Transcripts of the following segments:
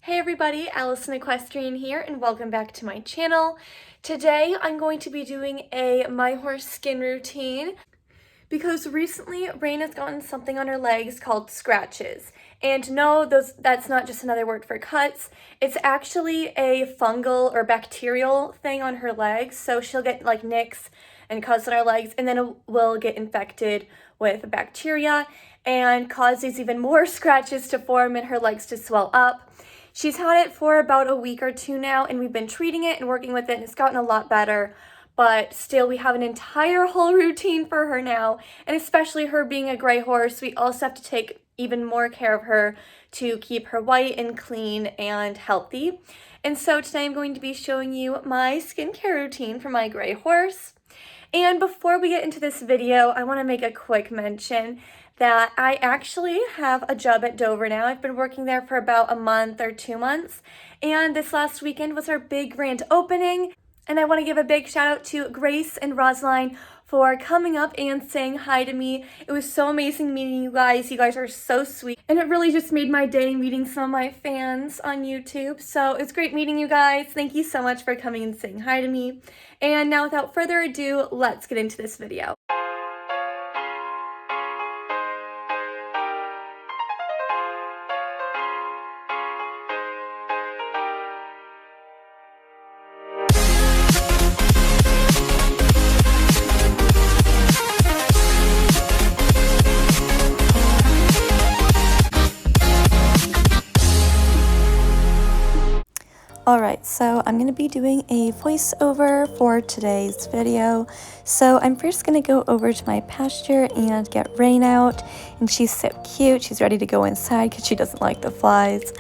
Hey everybody, Allison Equestrian here and welcome back to my channel. Today I'm going to be doing a My Horse skin routine because recently Rain has gotten something on her legs called scratches. And no, that's not just another word for cuts. It's actually a fungal or bacterial thing on her legs. So she'll get like nicks and cuts on her legs and then it will get infected with bacteria and cause these even more scratches to form and her legs to swell up. She's had it for about a week or two now, and we've been treating it and working with it, and it's gotten a lot better. But still, we have an entire whole routine for her now, and especially her being a gray horse, we also have to take even more care of her to keep her white and clean and healthy. And so today I'm going to be showing you my skincare routine for my gray horse. And before we get into this video, I want to make a quick mention that I actually have a job at Dover now. I've been working there for about a month or 2 months, and this last weekend was our big grand opening, and I want to give a big shout out to Grace and Rosaline for coming up and saying hi to me. It was so amazing meeting you guys. You guys are so sweet, and it really just made my day meeting some of my fans on YouTube. So it's great meeting you guys. Thank you so much for coming and saying hi to me. And now without further ado, let's get into this video. Alright, so I'm going to be doing a voiceover for today's video. So I'm first going to go over to my pasture and get Rain out, and she's so cute. She's ready to go inside because she doesn't like the flies.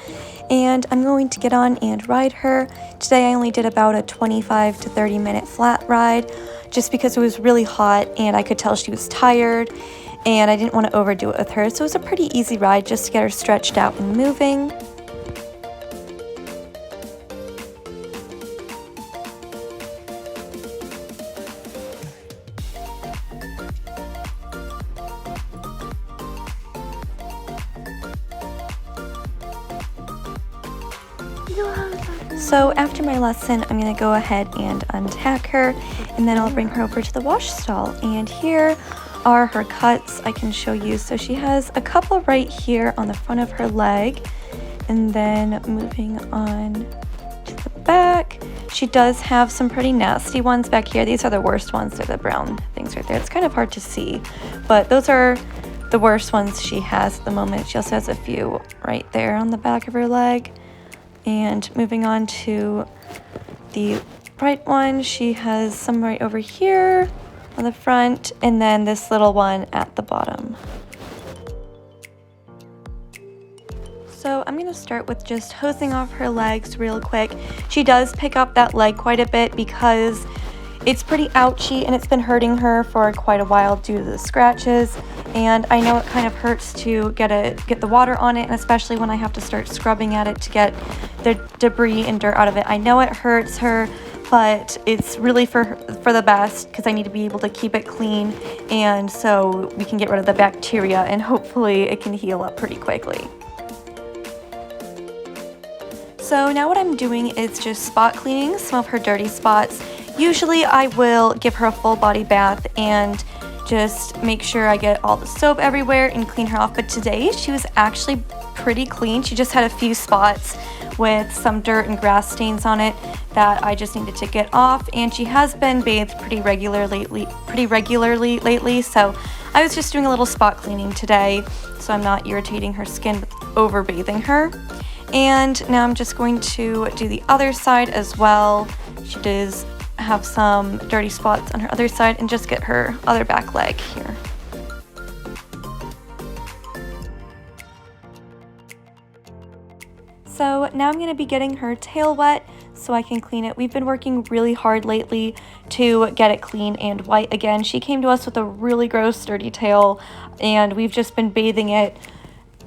And I'm going to get on and ride her. Today I only did about a 25 to 30 minute flat ride just because it was really hot and I could tell she was tired and I didn't want to overdo it with her. So it was a pretty easy ride just to get her stretched out and moving. So after my lesson, I'm going to go ahead and untack her, and then I'll bring her over to the wash stall. And here are her cuts I can show you. So she has a couple right here on the front of her leg, and then moving on to the back, she does have some pretty nasty ones back here. These are the worst ones. They're the brown things right there. It's kind of hard to see, but those are the worst ones she has at the moment. She also has a few right there on the back of her leg. And moving on to the right one, she has some right over here on the front, and then this little one at the bottom. So I'm going to start with just hosing off her legs real quick. She does pick up that leg quite a bit because it's pretty ouchy and it's been hurting her for quite a while due to the scratches. And I know it kind of hurts to get the water on it, and especially when I have to start scrubbing at it to get the debris and dirt out of it. I know it hurts her, but it's really for the best because I need to be able to keep it clean, and so we can get rid of the bacteria and hopefully it can heal up pretty quickly. So now what I'm doing is just spot cleaning some of her dirty spots. Usually I will give her a full body bath and just make sure I get all the soap everywhere and clean her off. But today she was actually pretty clean. She just had a few spots with some dirt and grass stains on it that I just needed to get off. And she has been bathed pretty regularly lately. So I was just doing a little spot cleaning today so I'm not irritating her skin with over bathing her. And now I'm just going to do the other side as well. She does have some dirty spots on her other side, and just get her other back leg here. So now I'm going to be getting her tail wet so I can clean it. We've been working really hard lately to get it clean and white again. She came to us with a really gross dirty tail, and we've just been bathing it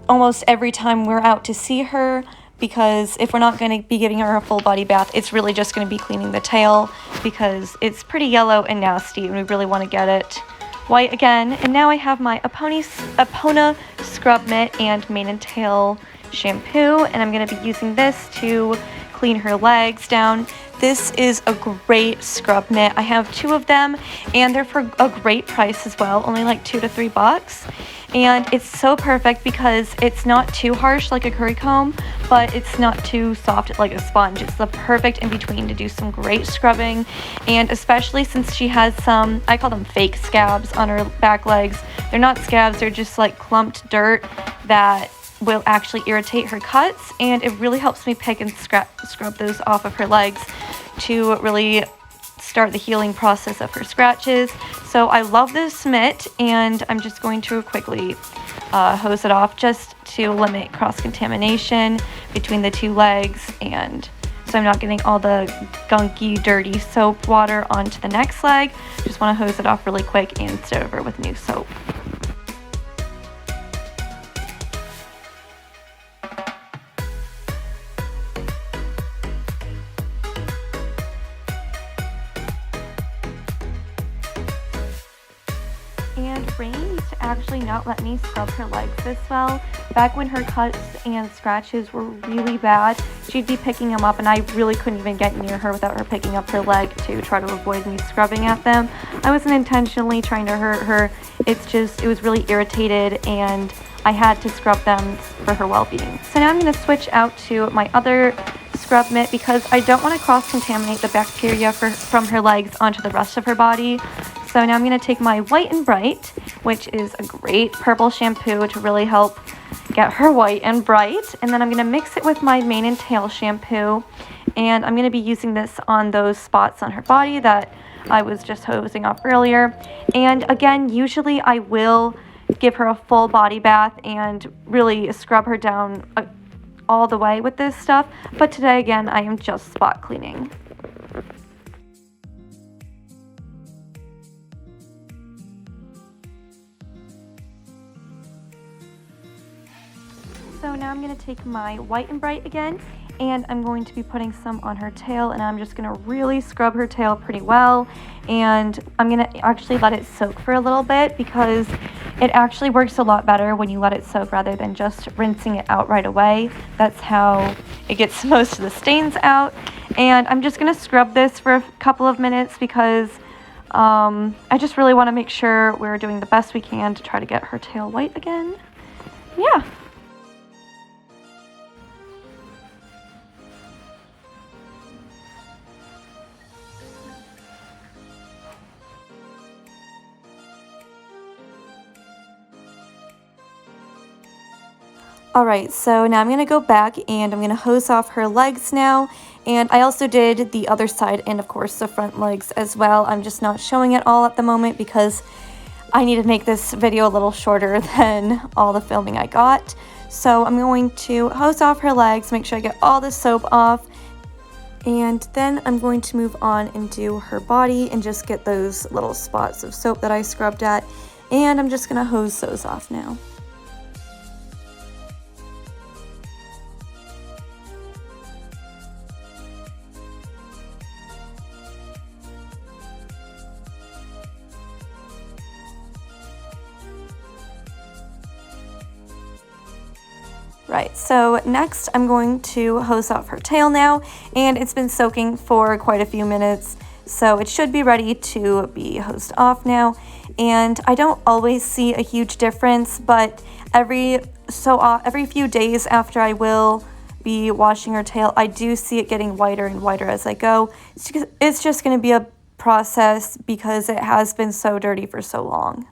almost every time we're out to see her, because if we're not going to be giving her a full body bath, it's really just going to be cleaning the tail because it's pretty yellow and nasty and we really want to get it white again. And now I have my Epona scrub mitt and mane and tail shampoo, and I'm going to be using this to clean her legs down. This is a great scrub mitt. I have 2 of them, and they're for a great price as well, only like $2 to $3. And it's so perfect because it's not too harsh like a curry comb, but it's not too soft like a sponge. It's the perfect in between to do some great scrubbing, and especially since she has some, I call them fake scabs on her back legs. They're not scabs, they're just like clumped dirt that will actually irritate her cuts, and it really helps me pick and scrub those off of her legs to really start the healing process of her scratches. So I love this mitt, and I'm just going to quickly hose it off just to limit cross-contamination between the 2 legs, and so I'm not getting all the gunky, dirty soap water onto the next leg. Just want to hose it off really quick and start over with new soap. And Rain used to actually not let me scrub her legs this well. Back when her cuts and scratches were really bad, she'd be picking them up, and I really couldn't even get near her without her picking up her leg to try to avoid me scrubbing at them. I wasn't intentionally trying to hurt her. It's just, it was really irritated, and I had to scrub them for her well-being. So now I'm going to switch out to my other scrub mitt because I don't want to cross-contaminate the bacteria from her legs onto the rest of her body. So now I'm going to take my White and Bright, which is a great purple shampoo to really help get her white and bright. And then I'm going to mix it with my mane and tail shampoo. And I'm going to be using this on those spots on her body that I was just hosing off earlier. And again, usually I will give her a full body bath and really scrub her down all the way with this stuff. But today, again, I am just spot cleaning. So now I'm going to take my White and Bright again, and I'm going to be putting some on her tail, and I'm just going to really scrub her tail pretty well. And I'm going to actually let it soak for a little bit because it actually works a lot better when you let it soak rather than just rinsing it out right away. That's how it gets most of the stains out. And I'm just going to scrub this for a couple of minutes because I just really want to make sure we're doing the best we can to try to get her tail white again. Yeah. Alright, so now I'm going to go back and I'm going to hose off her legs now, and I also did the other side and of course the front legs as well. I'm just not showing it all at the moment because I need to make this video a little shorter than all the filming I got. So I'm going to hose off her legs, make sure I get all the soap off, and then I'm going to move on and do her body and just get those little spots of soap that I scrubbed at, and I'm just going to hose those off now. Right, so next I'm going to hose off her tail now, and it's been soaking for quite a few minutes, so it should be ready to be hosed off now. And I don't always see a huge difference, but every few days after I will be washing her tail, I do see it getting whiter and whiter as I go. It's just going to be a process because it has been so dirty for so long.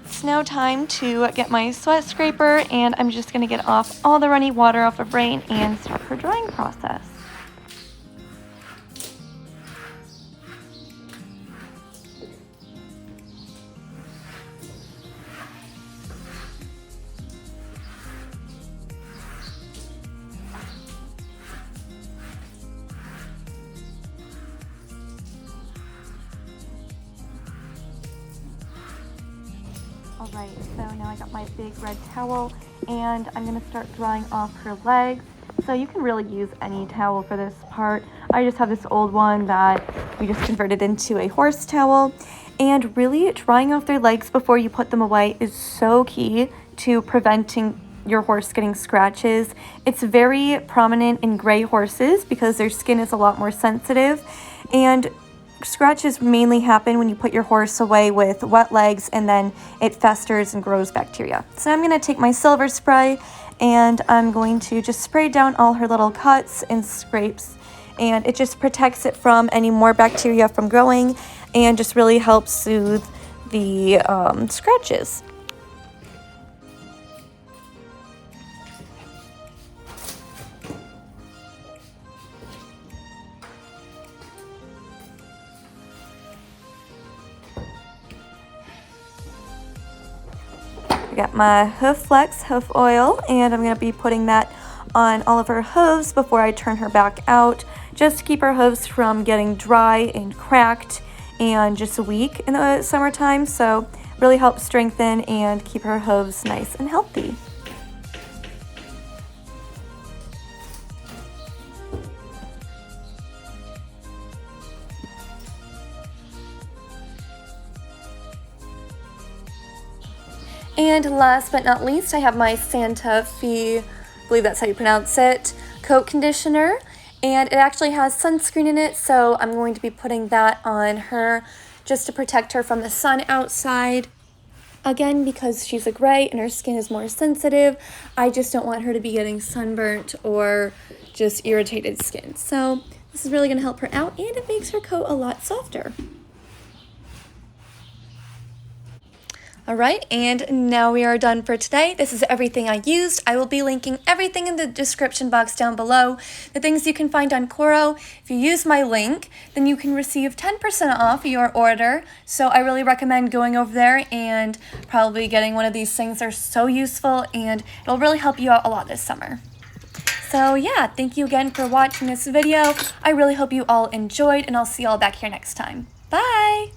It's now time to get my sweat scraper, and I'm just going to get off all the runny water off of Rain and start her drying process. Alright, so now I got my big red towel, and I'm going to start drying off her legs. So you can really use any towel for this part. I just have this old one that we just converted into a horse towel. And really drying off their legs before you put them away is so key to preventing your horse getting scratches. It's very prominent in gray horses because their skin is a lot more sensitive, and scratches mainly happen when you put your horse away with wet legs and then it festers and grows bacteria. So I'm going to take my silver spray and I'm going to just spray down all her little cuts and scrapes, and it just protects it from any more bacteria from growing and just really helps soothe the scratches. I got my Hoof Flex hoof oil, and I'm going to be putting that on all of her hooves before I turn her back out, just to keep her hooves from getting dry and cracked and just weak in the summertime. So really helps strengthen and keep her hooves nice and healthy. And last but not least, I have my Santa Fe, I believe that's how you pronounce it, coat conditioner. And it actually has sunscreen in it, so I'm going to be putting that on her just to protect her from the sun outside. Again, because she's a gray and her skin is more sensitive, I just don't want her to be getting sunburnt or just irritated skin. So this is really going to help her out, and it makes her coat a lot softer. Alright, and now we are done for today. This is everything I used. I will be linking everything in the description box down below. The things you can find on Coro. If you use my link, then you can receive 10% off your order. So I really recommend going over there and probably getting one of these things. They're so useful and it'll really help you out a lot this summer. So yeah, thank you again for watching this video. I really hope you all enjoyed, and I'll see you all back here next time. Bye!